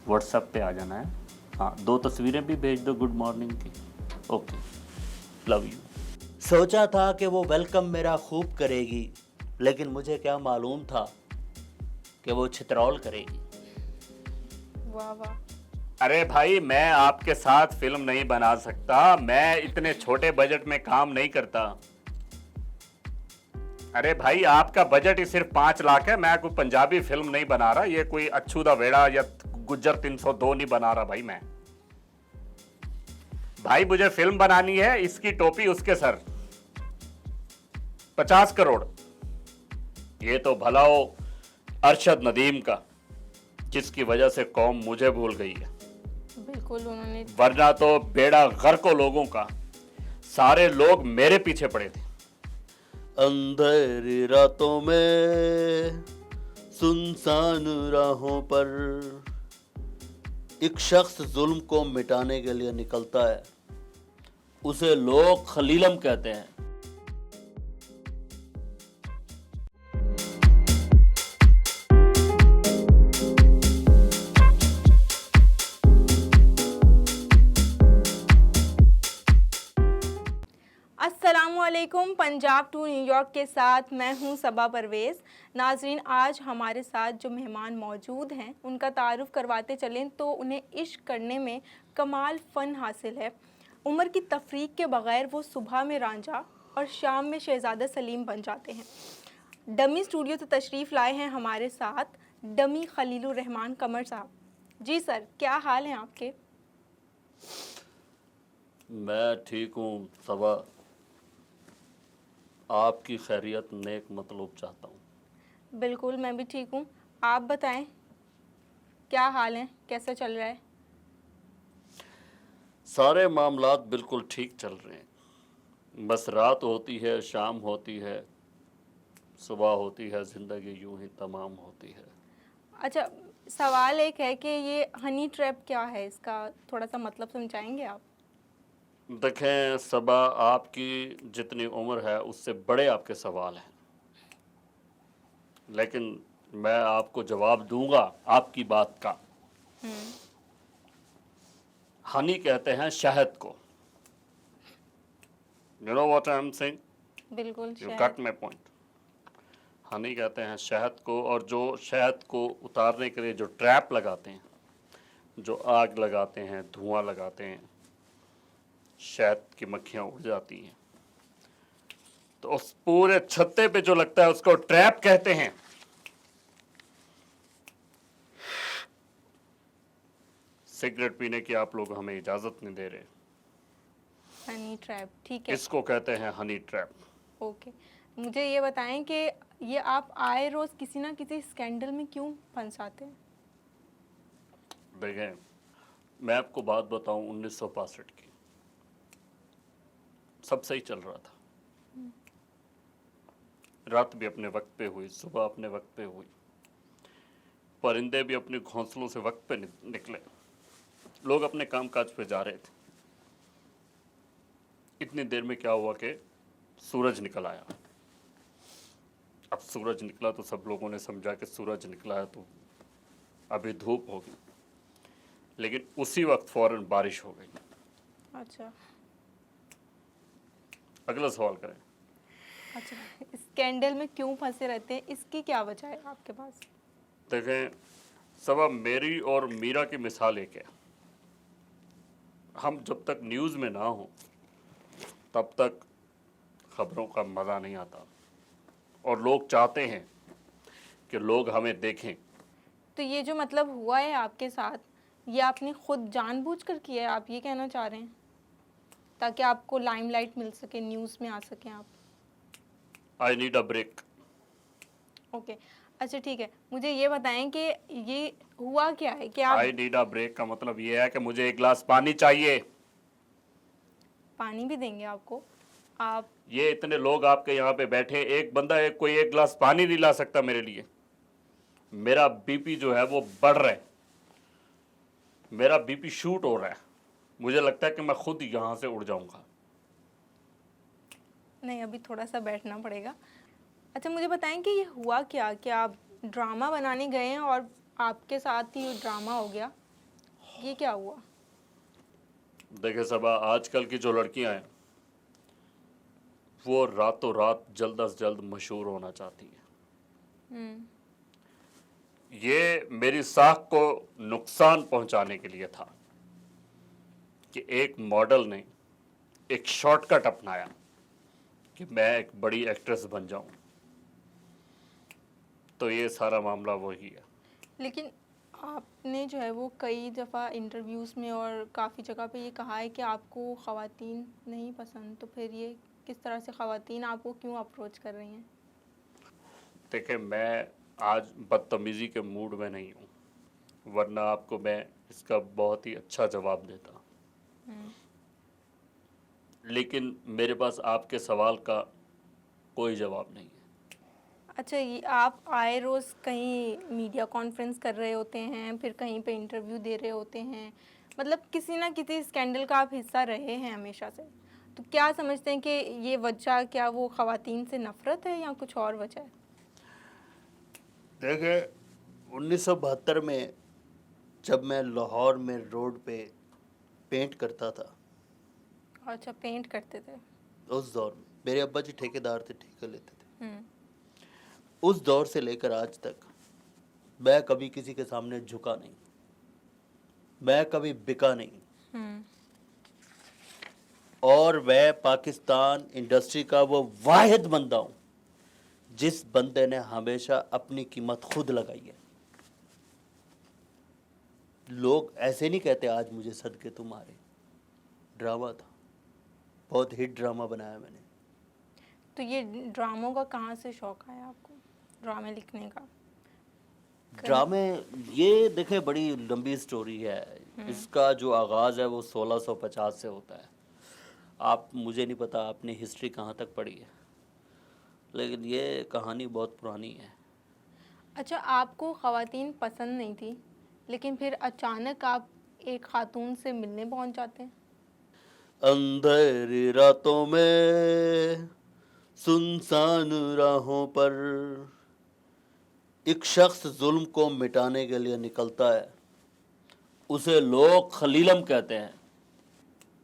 WhatsApp पे आ जाना है। हाँ, 2 तस्वीरें भी भेज दो गुड मॉर्निंग की। Okay, love you. सोचा था कि वो वेलकम मेरा खूब करेगी, लेकिन मुझे क्या मालूम था कि वो छितरौल करेगी। वाह वाह। अरे भाई, मैं आपके साथ फिल्म नहीं बना सकता, मैं इतने छोटे बजट में काम नहीं करता। अरे भाई, आपका बजट ही सिर्फ 5 लाख है, मैं कोई पंजाबी फिल्म नहीं बना रहा, ये कोई अच्छू दा वेड़ा या गुज्जर 302 नहीं बना रहा भाई मैं। भाई मुझे फिल्म बनानी है, इसकी टोपी उसके सर, 50 करोड़। ये तो भला हो अरशद नदीम का, जिसकी वजह से कौम मुझे भूल गई है, बिल्कुल उन्होंने। वरना तो बेड़ा गर्क लोगों का, सारे लोग मेरे पीछे पड़े थे। अंधेरी रातों में सुनसान राहों पर एक शख्स जुल्म को मिटाने के लिए निकलता है, उसे लोग खलीलम कहते हैं। अस्सलामुअलैकुम। पंजाब टू न्यूयॉर्क के साथ मैं हूं सबा परवेज़। नाजरीन, आज हमारे साथ जो मेहमान मौजूद हैं उनका तारुफ करवाते चलें तो उन्हें इश्क करने में कमाल फ़न हासिल है। उम्र की तफरीक के बग़ैर वो सुबह में रांझा और शाम में शहज़ादा सलीम बन जाते हैं। डमी स्टूडियो से तशरीफ़ लाए हैं हमारे साथ डमी खलीलुर रहमान कमर साहब। जी सर, क्या हाल हैं आपके? मैं ठीक हूँ सबा, आपकी खैरियत नेक मतलूब चाहता हूँ। बिल्कुल, मैं भी ठीक हूँ। आप बताएं, क्या हाल है, कैसा चल रहा है? सारे मामलात बिल्कुल ठीक चल रहे हैं, बस रात होती है, शाम होती है, सुबह होती है, ज़िंदगी यूं ही तमाम होती है। अच्छा, सवाल एक है कि ये हनी ट्रैप क्या है, इसका थोड़ा सा मतलब समझाएंगे आप? देखें सबा, आपकी जितनी उम्र है उससे बड़े आपके सवाल हैं, लेकिन मैं आपको जवाब दूंगा आपकी बात का। हनी कहते हैं शहद को। You know what I am saying? बिल्कुल, यू शायद। Got my point. हनी कहते हैं शहद को, और जो शहद को उतारने के लिए जो ट्रैप लगाते हैं, जो आग लगाते हैं, धुआं लगाते हैं, शहद की मक्खियाँ उड़ जाती हैं, तो उस पूरे छत्ते पे जो लगता है उसको ट्रैप कहते हैं। सिगरेट पीने की आप लोग हमें इजाजत नहीं दे रहे, हनी ट्रैप, ठीक है। इसको कहते हैं हनी ट्रैप। ओके, मुझे ये बताएं कि ये आप आए रोज़ किसी ना किसी स्कैंडल में क्यों फंसाते हैं? देखें, मैं आपको बात बताऊं, 1965 की, सब सही चल रहा था, रात भी अपने वक्त पे हुई, सुबह अपने वक्त पे हुई, परिंदे भी अपने घोंसलों से वक्त पे निकले, लोग अपने कामकाज पे जा रहे थे। इतनी देर में क्या हुआ कि सूरज निकल आया। अब सूरज निकला तो सब लोगों ने समझा कि सूरज निकला है तो अभी धूप होगी, लेकिन उसी वक्त फौरन बारिश हो गई। अच्छा अगला सवाल करें। अच्छा, स्कैंडल में क्यों फंसे रहते हैं, इसकी क्या वजह है आपके पास? देखें सबा, मेरी और मीरा की मिसाल एक है। हम जब तक न्यूज़ में ना हो तब तक खबरों का मज़ा नहीं आता, और लोग चाहते हैं कि लोग हमें देखें। तो ये जो मतलब हुआ है आपके साथ, ये आपने खुद जानबूझकर किया है, आप ये कहना चाह रहे हैं, ताकि आपको लाइमलाइट मिल सके, न्यूज़ में आ सकें आप? I need a break. Okay, अच्छा ठीक है, मुझे ये बताएं कि ये हुआ क्या है कि आप आई नीड अ ब्रेक का मतलब ये है कि मुझे एक गिलास पानी चाहिए। पानी भी देंगे आपको? आप ये इतने लोग आपके यहाँ पे बैठे, एक बंदा कोई एक गिलास पानी नहीं ला सकता मेरे लिए? मेरा बीपी जो है वो बढ़ रहा है, मेरा बीपी शूट हो रहा है, मुझे लगता है कि मैं खुद यहाँ से उड़ जाऊंगा। नहीं, अभी थोड़ा सा बैठना पड़ेगा। अच्छा, मुझे बताएं कि ये हुआ क्या कि आप ड्रामा बनाने गए हैं और आपके साथ ही ड्रामा हो गया? ये क्या हुआ? देखिए सबा, आजकल की जो लड़कियां हैं वो रातों रात जल्द से जल्द मशहूर होना चाहती हैं। ये मेरी साख को नुकसान पहुंचाने के लिए था कि एक मॉडल ने एक शॉर्टकट अपनाया कि मैं एक बड़ी एक्ट्रेस बन जाऊं। तो ये सारा मामला वही है। लेकिन आपने जो है वो कई दफ़ा इंटरव्यूज़ में और काफ़ी जगह पे ये कहा है कि आपको ख़वातीन नहीं पसंद, तो फिर ये किस तरह से ख़वातीन आपको क्यों अप्रोच कर रही हैं? देखिए, मैं आज बदतमीज़ी के मूड में नहीं हूँ, वरना आपको मैं इसका बहुत ही अच्छा जवाब देता। लेकिन मेरे पास आपके सवाल का कोई जवाब नहीं है। अच्छा, ये आप आए रोज़ कहीं मीडिया कॉन्फ्रेंस कर रहे होते हैं, फिर कहीं पे इंटरव्यू दे रहे होते हैं, मतलब किसी ना किसी स्कैंडल का आप हिस्सा रहे हैं हमेशा से। तो क्या समझते हैं कि ये वजह क्या वो ख़वातीन से नफ़रत है या कुछ और वजह है? देखिए 1972 में जब मैं लाहौर में रोड पे पेंट करता था, अच्छा, पेंट करते थे। उस दौर में मेरे अब्बा जी ठेकेदार थे, ठेका लेते थे। हम्म। उस दौर से लेकर आज तक मैं कभी किसी के सामने झुका नहीं, मैं कभी बिका नहीं, हम्म। और मैं पाकिस्तान इंडस्ट्री का वो वाहिद बंदा हूँ जिस बंदे ने हमेशा अपनी कीमत खुद लगाई है। लोग ऐसे नहीं कहते आज मुझे सदके तुम्हारे। ड्रामा था, बहुत हिट ड्रामा बनाया मैंने। तो ये ड्रामों का कहाँ से शौक आया आपको, ड्रामे लिखने का? ड्रामे, ये देखे बड़ी लंबी स्टोरी है। इसका जो आगाज़ है वो 1650 से होता है। आप, मुझे नहीं पता आपने हिस्ट्री कहाँ तक पढ़ी है, लेकिन ये कहानी बहुत पुरानी है। अच्छा, आपको ख़वातीन पसंद नहीं थी, लेकिन फिर अचानक आप एक खातून से मिलने पहुंच जाते हैं। अंधेरी रातों में सुनसान राहों पर एक शख्स जुल्म को मिटाने के लिए निकलता है, उसे लोग खलीलम कहते हैं।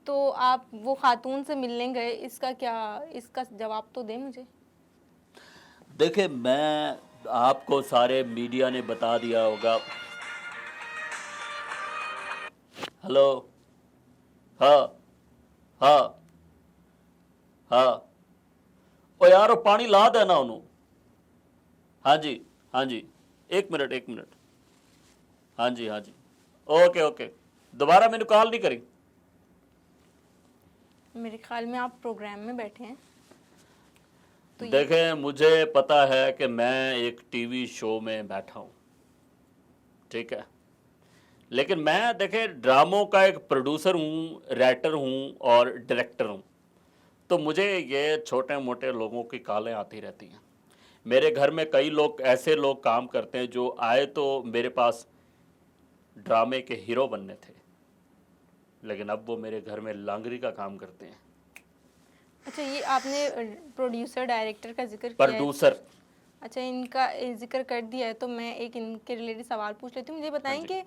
तो आप वो खातून से मिलने गए, इसका जवाब तो दें मुझे। देखे, मैं आपको सारे मीडिया ने बता दिया होगा। हेलो, हाँ हाँ हाँ, ओ यार वो पानी ला देना उन्होंने। हाँ जी, हाँ जी, एक मिनट। हाँ जी, ओके, दोबारा मैंने कॉल नहीं करी। मेरे ख्याल में आप प्रोग्राम में बैठे हैं। तो देखें, मुझे पता है कि मैं एक टीवी शो में बैठा हूँ, ठीक है, लेकिन मैं देखें ड्रामों का एक प्रोड्यूसर हूँ, राइटर हूँ और डायरेक्टर हूँ। तो मुझे ये छोटे मोटे लोगों की कॉलें आती रहती हैं। मेरे घर में कई लोग, ऐसे लोग काम करते हैं जो आए तो मेरे पास ड्रामे के हीरो बनने थे, लेकिन अब वो मेरे घर में लांगरी का काम करते हैं। अच्छा, ये आपने प्रोड्यूसर डायरेक्टर का जिक्र किया है। प्रोड्यूसर। अच्छा, इनका जिक्र कर दिया है तो मैं एक इनके रिलेटेड सवाल पूछ लेती हूँ। मुझे बताएं कि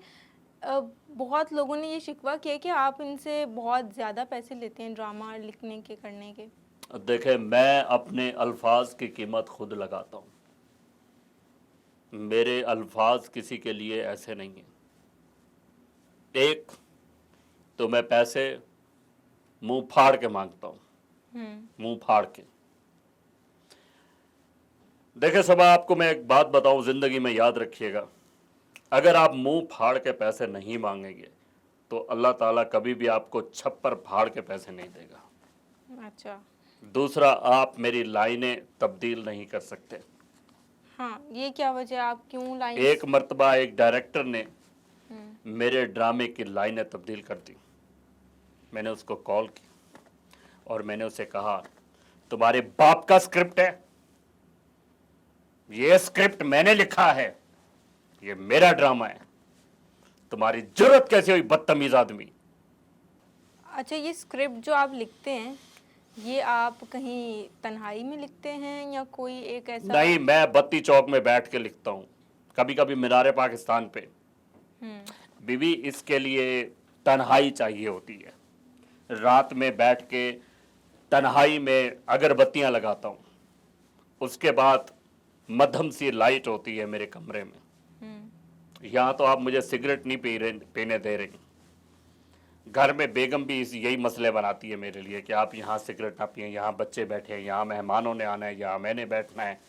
बहुत लोगों ने ये शिकवा किया है कि आप इनसे बहुत ज़्यादा पैसे लेते हैं ड्रामा लिखने के, करने के। देखें, मैं अपने अल्फाज की कीमत खुद लगाता हूँ। मेरे अल्फाज किसी के लिए ऐसे नहीं हैं। एक तो मैं पैसे मुंह फाड़ के मांगता हूँ, मुंह फाड़ के। देखें सबा, आपको मैं एक बात बताऊं, जिंदगी में याद रखिएगा, अगर आप मुंह फाड़ के पैसे नहीं मांगेंगे तो अल्लाह ताला कभी भी आपको छप्पर फाड़ के पैसे नहीं देगा। अच्छा। दूसरा, आप मेरी लाइनें तब्दील नहीं कर सकते। हाँ, ये क्या वजह, आप क्यों लाइन? एक मर्तबा एक डायरेक्टर ने मेरे ड्रामे की लाइनें तब्दील कर दी। मैंने उसको कॉल की और मैंने उसे कहा, तुम्हारे बाप का स्क्रिप्ट है, ये स्क्रिप्ट मैंने लिखा है, ये मेरा ड्रामा है, तुम्हारी जरूरत कैसे हुई बदतमीज आदमी। अच्छा, ये स्क्रिप्ट जो आप लिखते हैं, ये आप कहीं तन्हाई में लिखते हैं या कोई एक ऐसा? नहीं, मैं बत्ती चौक में बैठ के लिखता हूँ, कभी कभी मीनारे पाकिस्तान पे। बीवी इसके लिए तन्हाई चाहिए होती है। रात में बैठ के तन्हाई में अगरबत्तियां लगाता हूँ, उसके बाद मध्यम सी लाइट होती है मेरे कमरे में। यहाँ तो आप मुझे सिगरेट नहीं पीने दे रही, घर में बेगम भी यही मसले बनाती है मेरे लिए कि आप यहाँ सिगरेट ना पिए, यहाँ बच्चे बैठे हैं, यहाँ मेहमानों ने आना है, यहाँ मैंने बैठना है।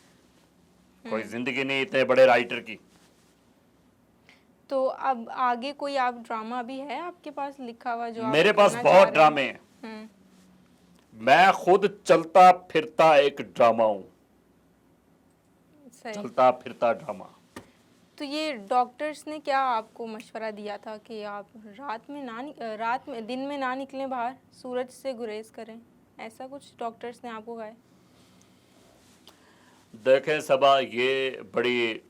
कोई जिंदगी नहीं इतने बड़े राइटर की। तो अब आगे कोई आप ड्रामा भी है आपके पास लिखा हुआ जो आप मेरे पास करना चाह बहुत रहे ड्रामे हैं। हैं? मैं खुद चलता फिरता एक ड्रामा हूँ, सही। चलता फिरता ड्रामा। तो ये डॉक्टर्स ने क्या आपको मशवरा दिया था कि आप दिन में ना निकलें बाहर, सूरज से गुरेज करें, ऐसा कुछ डॉक्टर्स ने आपको कहा? देखें सबा, ये बड़ी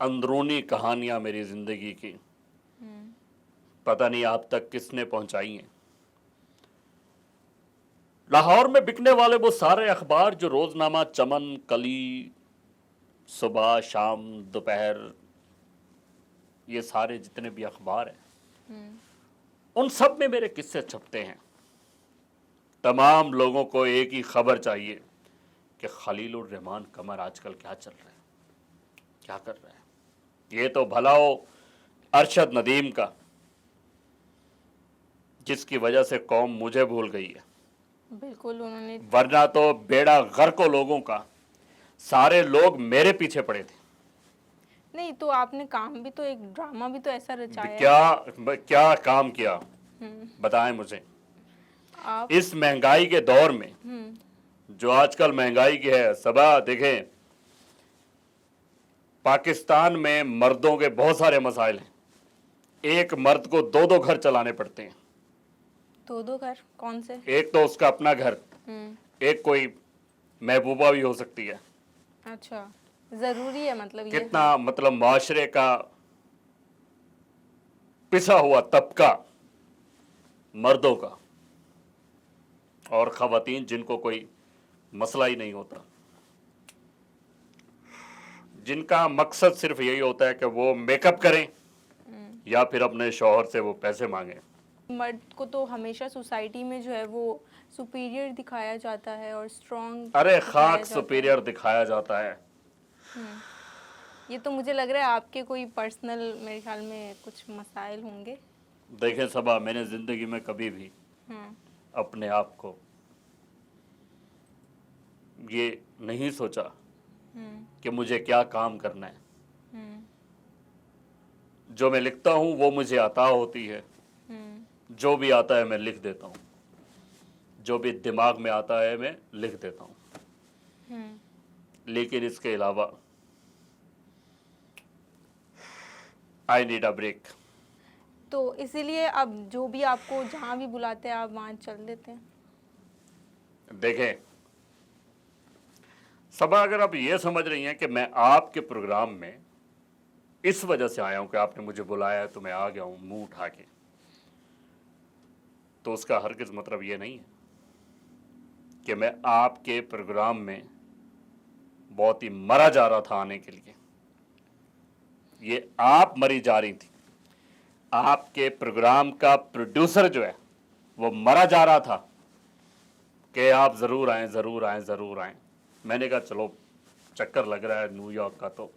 अंदरूनी कहानियां मेरी जिंदगी की पता नहीं आप तक किसने पहुंचाई हैं। लाहौर में बिकने वाले वो सारे अखबार जो रोजनामा, चमन, कली, सुबह शाम दोपहर, ये सारे जितने भी अखबार हैं उन सब में मेरे किस्से छपते हैं। तमाम लोगों को एक ही खबर चाहिए कि खलीलुर रहमान कमर आजकल क्या चल रहा है, क्या कर रहा है। ये तो भला हो अरशद नदीम का, जिसकी वजह से कौम मुझे भूल गई है। बिल्कुल, उन्होंने वरना तो बेड़ा गर्क लोगों का, सारे लोग मेरे पीछे पड़े थे। नहीं तो आपने काम भी तो, एक ड्रामा भी तो ऐसा रचाया है। क्या काम किया बताएं मुझे। आप इस महंगाई के दौर में, जो आजकल महंगाई की है सबा, देखें पाकिस्तान में मर्दों के बहुत सारे मसाइल हैं। एक मर्द को दो दो घर चलाने पड़ते हैं। दो घर कौन से? एक तो उसका अपना घर, एक कोई महबूबा भी हो सकती है। अच्छा, जरूरी है मतलब ये? कितना मतलब माशरे का पिसा हुआ तबका मर्दों का, और खवातीन जिनको कोई मसला ही नहीं होता, जिनका मकसद सिर्फ यही होता है कि वो मेकअप करें या फिर अपने शौहर से वो पैसे मांगे। मर्द को तो हमेशा सोसाइटी में जो है वो सुपीरियर दिखाया जाता है और स्ट्रॉन्ग। अरे खाक सुपीरियर दिखाया जाता है। ये तो मुझे लग रहा है आपके कोई पर्सनल, मेरे ख्याल में कुछ मसाइल होंगे। देखें सबा, मैंने जिंदगी में कभी भी अपने आप को ये नहीं सोचा कि मुझे क्या काम करना है। जो मैं लिखता हूं वो मुझे अता होती है। जो भी आता है मैं लिख देता हूं, जो भी दिमाग में आता है मैं लिख देता हूं। लेकिन इसके अलावा आई नीड अ ब्रेक। तो इसीलिए अब जो भी आपको जहां भी बुलाते हैं आप वहां चल देते हैं। देखें सबा, अगर आप ये समझ रही हैं कि मैं आपके प्रोग्राम में इस वजह से आया हूं कि आपने मुझे बुलाया है तो मैं आ गया हूं मुंह उठा के, तो उसका हरगिज़ मतलब ये नहीं है कि मैं आपके प्रोग्राम में बहुत ही मरा जा रहा था आने के लिए। ये आप मरी जा रही थी। आपके प्रोग्राम का प्रोड्यूसर जो है वो मरा जा रहा था कि आप ज़रूर आएँ, ज़रूर आएँ, ज़रूर आएँ। मैंने कहा चलो चक्कर लग रहा है न्यूयॉर्क का तो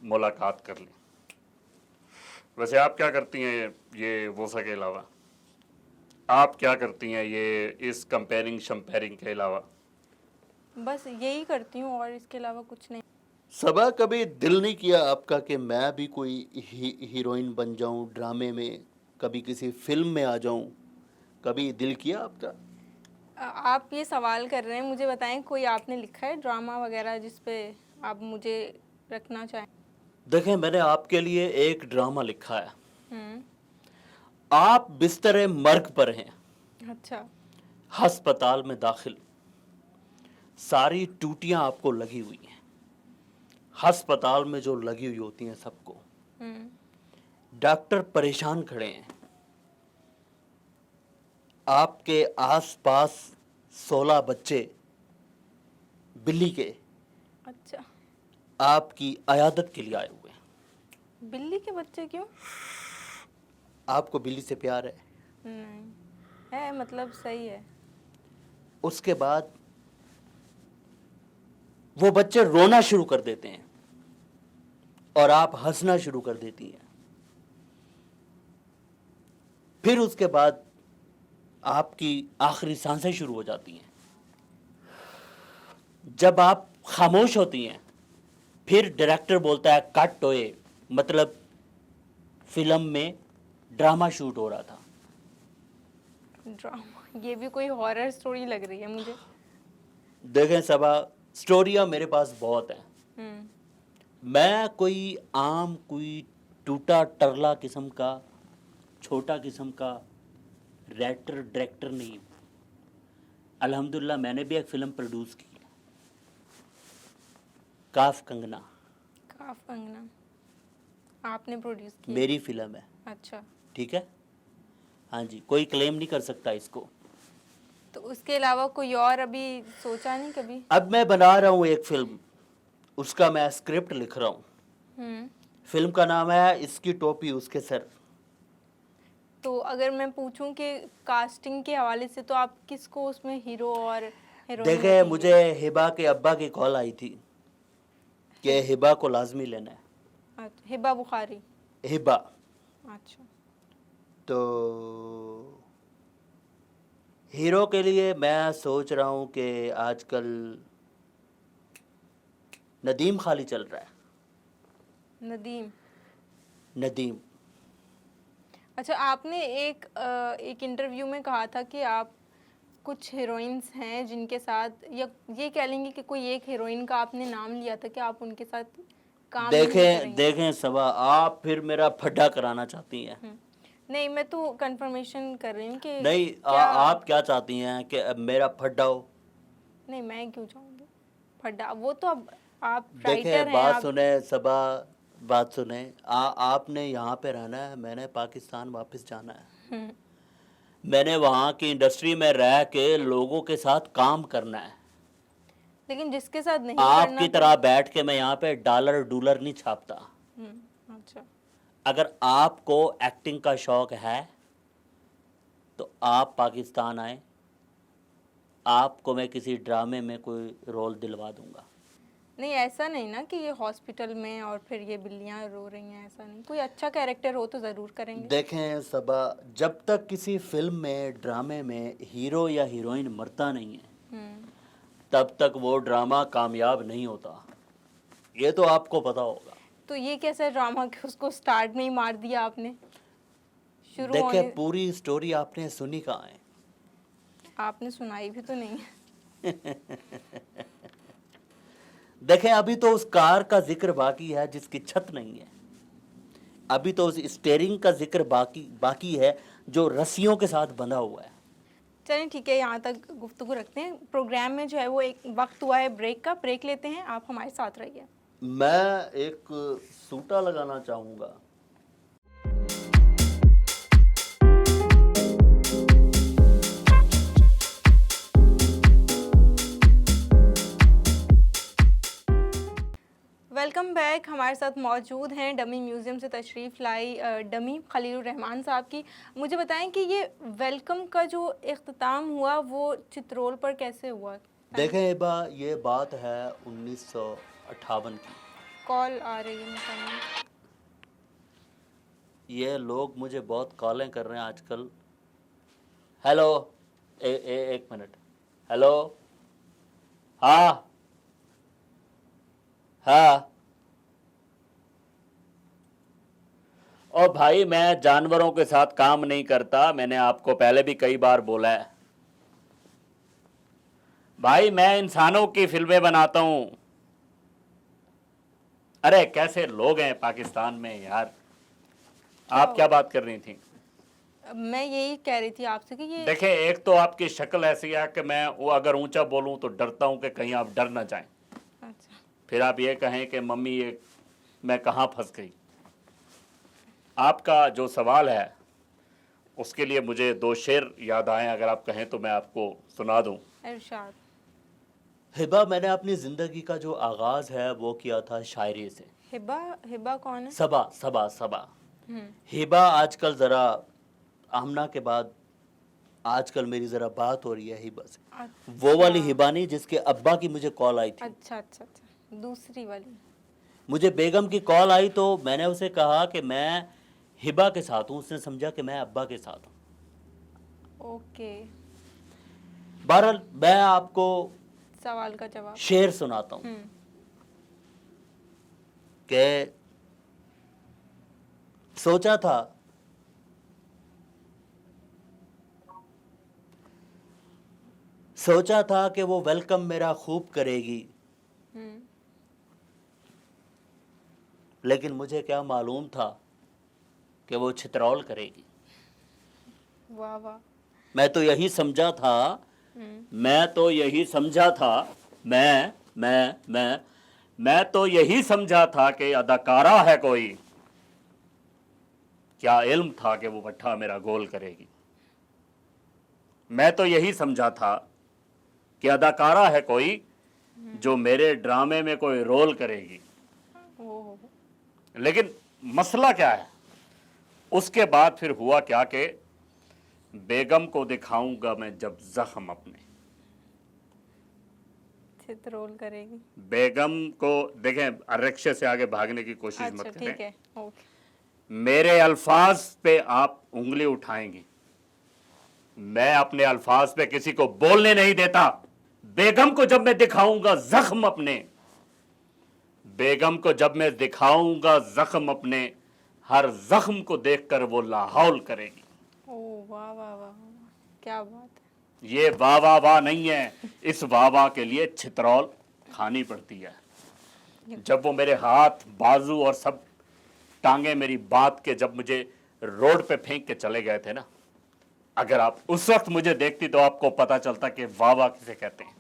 मुलाकात कर लें। वैसे आप क्या करती हैं ये वोसा के अलावा? आप क्या करती हैं ये इस कंपेयरिंग शम्पेयरिंग के अलावा? बस यही करती हूँ और इसके अलावा कुछ नहीं। सबा, कभी दिल नहीं किया आपका कि मैं भी कोई हीरोइन बन जाऊं ड्रामे में, कभी किसी फिल्म में आ जाऊं? कभी दिल किया आपका? आप ये सवाल कर रहे हैं, मुझे बताएं कोई आपने लिखा है ड्रामा वगैरह जिस पे आप मुझे रखना चाहें? देखें, मैंने आपके लिए एक ड्रामा लिखा है। आप बिस्तर मर्ग पर हैं। अच्छा। अस्पताल में दाखिल, सारी टूटियां आपको लगी हुई हैं। अस्पताल में जो लगी हुई होती हैं सबको, डॉक्टर परेशान खड़े हैं। आपके आसपास 16 बच्चे बिल्ली के अच्छा। आपकी अयादत के लिए आए हुए हैं। बिल्ली के बच्चे क्यों? आपको बिल्ली से प्यार है? नहीं है, मतलब सही है। उसके बाद वो बच्चे रोना शुरू कर देते हैं और आप हंसना शुरू कर देती हैं। फिर उसके बाद आपकी आखिरी सांसें शुरू हो जाती हैं। जब आप खामोश होती हैं, फिर डायरेक्टर बोलता है कट होए, मतलब फिल्म में ड्रामा शूट हो रहा था। ड्रामा? ये भी कोई हॉरर स्टोरी लग रही है मुझे। देखें सबा, स्टोरियां मेरे पास बहुत हैं। मैं कोई आम, कोई टूटा टरला किस्म का, छोटा किस्म का राइटर डायरेक्टर नहीं। अल्हम्दुलिल्लाह मैंने भी एक फिल्म प्रोड्यूस की, काफ कंगना। काफ कंगना आपने प्रोड्यूस किया? मेरी फिल्म है। अच्छा, ठीक है, हाँ जी, कोई क्लेम नहीं कर सकता इसको। तो उसके अलावा कोई और अभी सोचा नहीं कभी? अब मैं बना रहा हूँ एक फिल्म, उसका मैं स्क्रिप्ट लिख रहा हूँ। फिल्म का नाम है इसकी टोपी उसके सर। तो अगर मैं पूछूं कि कास्टिंग के हवाले से, तो आप किसको उसमें हीरो और हीरोइन देखे, रखेंगे? मुझे हिबा के अब्बा की कॉल आई थी कि हिबा को लाजमी लेना है। अच्छा, हिबा बुखारी। हिबा, अच्छा, तो हीरो के लिए मैं सोच रहा हूँ कि आजकल नदीम खाली चल रहा है। नदीम। नदीम, अच्छा, आपने एक इंटरव्यू में कहा था कि आप कुछ हीरोइंस हैं जिनके साथ, या ये कह लेंगे कि कोई एक हीरोइन का आपने नाम लिया था कि आप उनके साथ काम नहीं करेंगे। देखें सबा, आप फिर मेरा फड्डा कराना चाहती हैं। नहीं, मैं तो कंफर्मेशन कर रही हूँ कि नहीं, आप क्या चाहती हैं कि अब मेरा फड्डा हो? नहीं, मैं क्यों चाहूँगी फड्डा? वो तो अब आप देखें, राइटर हैं। बात सुने सबा, बात सुने, आपने यहाँ पे रहना है, मैंने पाकिस्तान वापस जाना है। मैंने वहाँ की इंडस्ट्री में रह के लोगों के साथ काम करना है। लेकिन जिसके साथ नहीं आपकी करना तरह बैठ के मैं यहाँ पे डॉलर डूलर नहीं छापता। अच्छा, अगर आपको एक्टिंग का शौक है तो आप पाकिस्तान आए, आपको मैं किसी ड्रामे में कोई रोल दिलवा दूंगा। नहीं ऐसा नहीं ना कि ये हॉस्पिटल में और फिर ये बिल्लियाँ रो रही हैं, ऐसा नहीं। कोई अच्छा कैरेक्टर हो तो ज़रूर करेंगे। देखें सबा, जब तक किसी फिल्म में, ड्रामे में हीरो या हीरोइन मरता नहीं है, तब तक वो ड्रामा कामयाब नहीं होता। ये तो आपको पता होगा। तो ये कैसा ड्रामा कि उसको स्टार्ट में ही मार दिया आपने? शुरू देखें, होने पूरी स्टोरी आपने सुनी कहाँ है? आपने सुनाई भी तो नहीं है। देखें, अभी तो उस कार का जिक्र बाकी है जिसकी छत नहीं है। अभी तो उस स्टीयरिंग का जिक्र बाकी है जो रस्सियों के साथ बंधा हुआ है। चलें ठीक है, यहाँ तक गुफ्तगू रखते हैं। प्रोग्राम में जो है वो एक वक्त हुआ है ब्रेक का, ब्रेक लेते हैं, आप हमारे साथ रहिए। मैं एक सूटा लगाना चाहूँगा। Welcome back. हमारे साथ मौजूद हैं डमी म्यूज़ियम से तशरीफ़ लाई डमी खलीलुर रहमान साहब की। मुझे बताएं कि ये वेलकम का जो इख्तिताम हुआ वो चित्रोल पर कैसे हुआ? देखें बा, ये बात है 1958 की। कॉल आ रही है मुझे। ये लोग मुझे बहुत कॉलें कर रहे हैं आजकल। हेलो, एक मिनट। हेलो, हाँ हाँ। और भाई, मैं जानवरों के साथ काम नहीं करता, मैंने आपको पहले भी कई बार बोला है। भाई, मैं इंसानों की फिल्में बनाता हूं। अरे कैसे लोग हैं पाकिस्तान में यार। आप क्या बात कर रही थी? मैं यही कह रही थी आपसे कि ये देखें, एक तो आपकी शक्ल ऐसी है कि मैं वो अगर ऊंचा बोलूं तो डरता हूं कि कहीं आप डर ना जाएं, अच्छा, फिर आप ये कहें कि मम्मी ये मैं कहाँ फंस गई। आपका जो सवाल है उसके लिए मुझे दो शेर याद आए, अगर आप कहें तो मैं आपको सुना दूं। इरशाद। हिबा, मैंने अपनी ज़िंदगी का जो आगाज़ है वो किया था शायरी से। हिबा हिबा कौन है? सबा सबा सबा। हिबा आजकल ज़रा आमना के बाद आजकल मेरी ज़रा बात हो रही है हिबा से। वो वाली हिबा नहीं जिसके अब्बा की मुझे कॉल आई थी। अच्छा अच्छा अच्छा, दूसरी वाली। मुझे बेगम की कॉल आई तो मैंने उसे कहा कि मैं हिबा के साथ हूँ, उसने समझा कि मैं अब्बा के साथ हूँ। ओके, बहरहाल मैं आपको सवाल का जवाब। शेर सुनाता हूँ कि सोचा था कि वो वेलकम मेरा खूब करेगी, लेकिन मुझे क्या मालूम था कि वो छितरौल करेगी। वाह वाह। मैं तो यही समझा था मैं तो यही समझा था कि अदाकारा है कोई, क्या इल्म था कि वो भट्ठा मेरा गोल करेगी। मैं तो यही समझा था कि अदाकारा है कोई जो मेरे ड्रामे में कोई रोल करेगी। ओह, लेकिन मसला क्या है, उसके बाद फिर हुआ क्या कि बेगम को दिखाऊंगा मैं जब जख्म अपने। चित्रोल करेगी। बेगम को देखें, रिक्शे से आगे भागने की कोशिश अच्छा मत ठीक करें। है, ओके। मेरे अल्फाज पे आप उंगली उठाएंगी, मैं अपने अल्फाज पे किसी को बोलने नहीं देता। बेगम को जब मैं दिखाऊंगा जख्म अपने, बेगम को जब मैं दिखाऊंगा जख्म अपने, हर जख्म को देखकर वो लाहौल करेगी। ओह वाह वाह वाह वाह, क्या बात है। ये वाह वाह वाह नहीं है, इस वाह वाह के लिए छितरौल खानी पड़ती है। जब वो मेरे हाथ बाजू और सब टांगे मेरी बात के जब मुझे रोड पे फेंक के चले गए थे ना, अगर आप उस वक्त मुझे देखती तो आपको पता चलता कि वाह वाह किसे कहते हैं।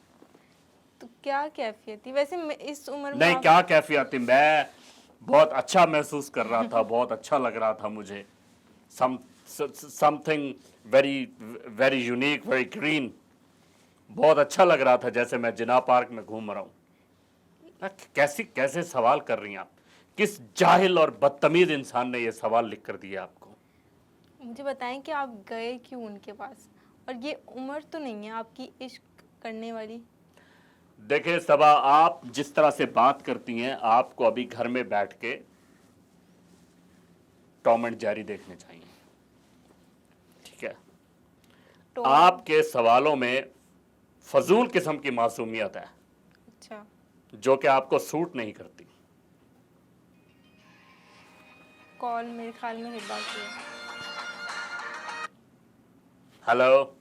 तो क्या कैफियत थी वैसे इस उम्र में? नहीं, क्या कैफियत थी, मैं बहुत अच्छा महसूस कर रहा था, बहुत अच्छा लग रहा था मुझे। Something very very unique, very green, बहुत अच्छा लग रहा था, जैसे मैं जिना पार्क में घूम रहा हूँ। कैसे सवाल कर रही हैं आप? किस जाहिल और बदतमीज इंसान ने ये सवाल लिख कर दिया आपको? मुझे बताएं कि आप गए क्यों उनके पास, और ये उम्र तो नहीं है आपकी इश्क करने वाली। देखिए सबा, आप जिस तरह से बात करती हैं, आपको अभी घर में बैठ के टॉम एंड जेरी देखने चाहिए। ठीक है, आपके सवालों में फजूल किस्म की मासूमियत है, अच्छा, जो कि आपको सूट नहीं करती। कॉल मेरे ख्याल में हिबा की है। हेलो,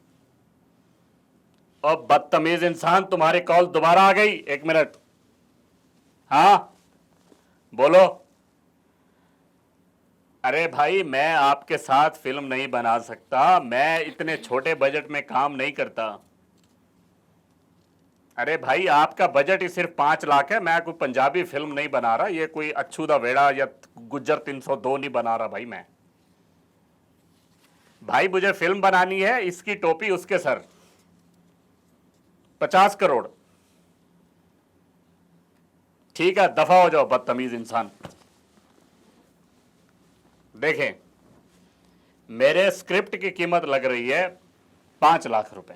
और बदतमीज इंसान, तुम्हारी कॉल दोबारा आ गई। एक मिनट, हाँ बोलो। अरे भाई, मैं आपके साथ फिल्म नहीं बना सकता, मैं इतने छोटे बजट में काम नहीं करता। अरे भाई, आपका बजट ही सिर्फ 5 लाख है, मैं कोई पंजाबी फिल्म नहीं बना रहा, ये कोई अच्छू दा वेड़ा या गुज्जर 302 नहीं बना रहा भाई मैं। भाई मुझे फिल्म बनानी है, इसकी टोपी उसके सर, 50 करोड़। ठीक है, दफा हो जाओ बदतमीज इंसान। देखें, मेरे स्क्रिप्ट की कीमत लग रही है 5 लाख रुपए।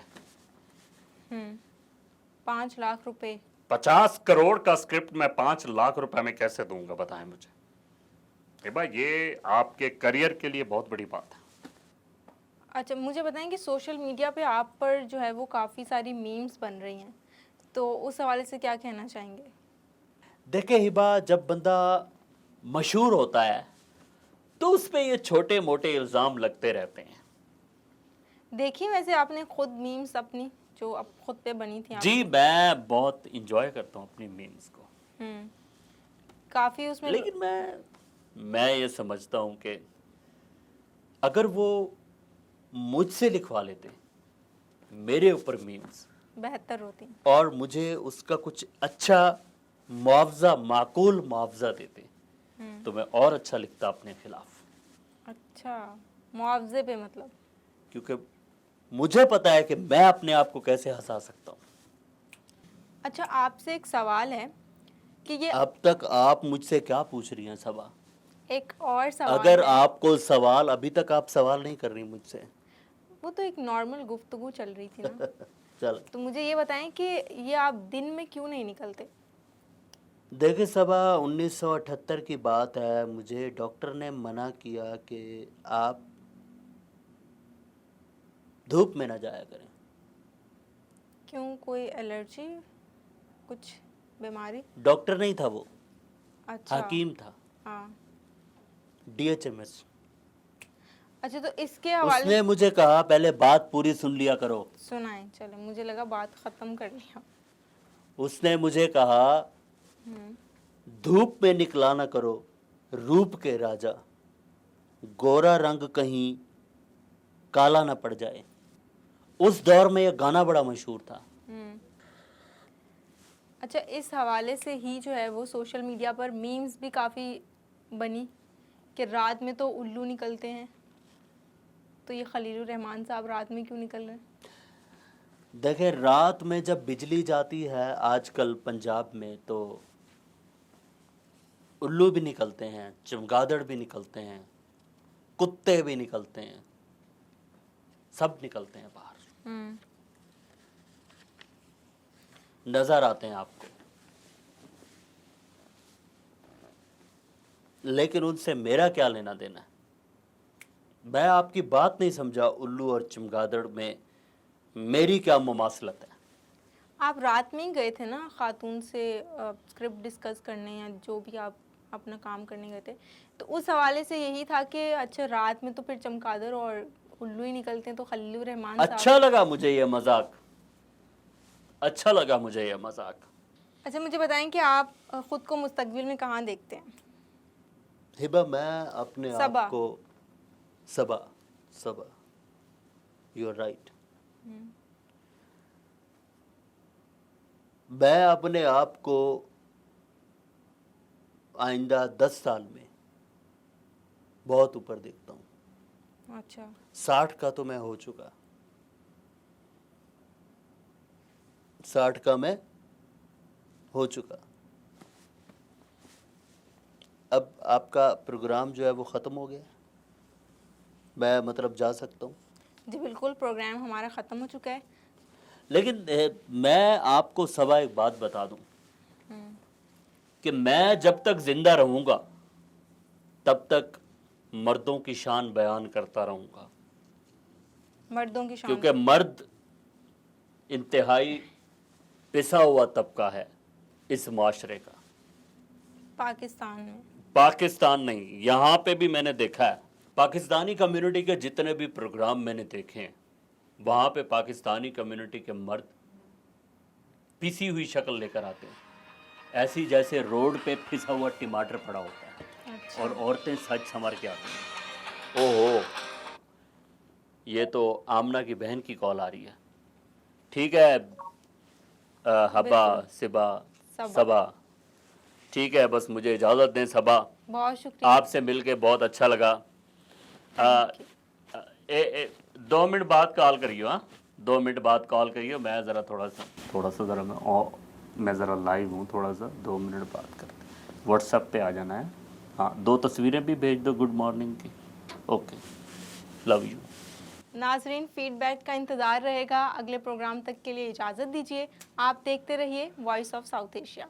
5 लाख रुपए? 50 करोड़ का स्क्रिप्ट मैं 5 लाख रुपए में कैसे दूंगा, बताएं मुझे। भाई ये आपके करियर के लिए बहुत बड़ी बात है। अच्छा, मुझे बताएं कि सोशल मीडिया पे आप पर जो है वो काफ़ी सारी मीम्स बन रही हैं, तो उस हवाले से क्या कहना चाहेंगे? देखे हिबा, जब बंदा मशहूर होता है तो उस पे ये छोटे मोटे इल्ज़ाम लगते रहते हैं। देखिए, वैसे आपने खुद मीम्स अपनी जो अब खुद पे बनी थी जी, मैं बहुत इंजॉय करता हूँ अपनी मीम्स को। काफ़ी उसमें, लेकिन मैं ये समझता हूँ कि अगर वो मुझसे लिखवा लेते मेरे ऊपर मीम्स बेहतर होती। और मुझे उसका कुछ अच्छा मुआवजा, माकूल मुआवजा देते, तो मैं और अच्छा लिखता अपने खिलाफ। अच्छा, मुआवजे पे मतलब? क्योंकि मुझे पता है कि मैं अपने आप को कैसे हंसा सकता हूँ। अच्छा, आपसे एक सवाल है कि ये अब तक आप मुझसे क्या पूछ रही हैं सबा? एक और सवाल अगर है। आपको सवाल, अभी तक आप सवाल नहीं कर रही मुझसे। वो तो एक नॉर्मल गुफ्तगू चल रही थी ना। चल तो मुझे ये बताएं कि ये आप दिन में क्यों नहीं निकलते? देखिए सबा, 1978 की बात है, मुझे डॉक्टर ने मना किया कि आप धूप में ना जाया करें। क्यों, कोई एलर्जी, कुछ बीमारी? डॉक्टर नहीं था वो, अच्छा। हकीम था, हाँ। DHMS। अच्छा, तो इसके हवाले उसने मुझे कहा पहले बात पूरी सुन लिया करो। सुनाएं। चले, मुझे लगा बात खत्म कर लिया। उसने मुझे कहा हम्म। धूप में निकला ना करो रूप के राजा, गोरा रंग कहीं काला ना पड़ जाए। उस दौर में यह गाना बड़ा मशहूर था। हम्म। अच्छा, इस हवाले से ही जो है वो सोशल मीडिया पर मीम्स भी काफ़ी बनी कि रात में तो उल्लू निकलते हैं, तो ये खलीलुर रहमान साहब रात में क्यों निकल रहे हैं? देखे, रात में जब बिजली जाती है आजकल पंजाब में, तो उल्लू भी निकलते हैं, चमगादड़ भी निकलते हैं, कुत्ते भी निकलते हैं, सब निकलते हैं बाहर, नजर आते हैं आपको। लेकिन उनसे मेरा क्या लेना देना है? मैं आपकी बात नहीं समझा, उल्लू और चमगादड़ में मेरी क्या मुमासलत है? आप रात में ही गए थे ना खातून से स्क्रिप्ट डिस्कस करने या जो भी आप अपना काम करने गए थे, तो उस हवाले से यही था कि अच्छा रात में तो फिर चमगादड़ और उल्लू ही निकलते हैं, तो खलीलुर रहमान साहब। अच्छा लगा मुझे ये मजाक, अच्छा लगा मुझे ये मजाक। अच्छा, मुझे बताएं कि आप ख़ुद को मुस्तकबिल में कहाँ देखते हैं? हिबा, मैं अपने आप सबा। को सबा सबा यू आर राइट, मैं अपने आप को आइंदा 10 साल में बहुत ऊपर देखता हूँ। अच्छा। 60 का तो मैं हो चुका, 60 का मैं हो चुका। अब आपका प्रोग्राम जो है वो ख़त्म हो गया, मैं मतलब जा सकता हूँ? जी बिल्कुल, प्रोग्राम हमारा ख़त्म हो चुका है। लेकिन मैं आपको सबा एक बात बता दूं कि मैं जब तक जिंदा रहूंगा तब तक मर्दों की शान बयान करता रहूंगा, मर्दों की शान। क्योंकि मर्द इंतहाई पिसा हुआ तबका है इस माशरे का। पाकिस्तान में, पाकिस्तान नहीं, यहाँ पे भी मैंने देखा है, पाकिस्तानी कम्युनिटी के जितने भी प्रोग्राम मैंने देखे हैं, वहाँ पे पाकिस्तानी कम्युनिटी के मर्द पिसी हुई शक्ल लेकर आते हैं, ऐसी जैसे रोड पे पिसा हुआ टमाटर पड़ा होता है। अच्छा। और औरतें सज संवर के आती हैं। ओहो, ये तो आमना की बहन की कॉल आ रही है। ठीक है हब्बा, सिबा, सबा, ठीक है, बस मुझे इजाज़त दें सबा। बहुत शुक्रिया, आपसे मिलके बहुत अच्छा लगा। 2 मिनट बाद कॉल करियो। हाँ, 2 मिनट बाद कॉल करियो, मैं ज़रा थोड़ा सा ज़रा मैं ज़रा लाइव हूँ, थोड़ा सा 2 मिनट बात करते। व्हाट्सएप पे आ जाना है। हाँ, 2 तस्वीरें भी भेज दो गुड मॉर्निंग की। Okay, love you. नाजरीन, फीडबैक का इंतज़ार रहेगा। अगले प्रोग्राम तक के लिए इजाज़त दीजिए। आप देखते रहिए वॉइस ऑफ साउथ एशिया।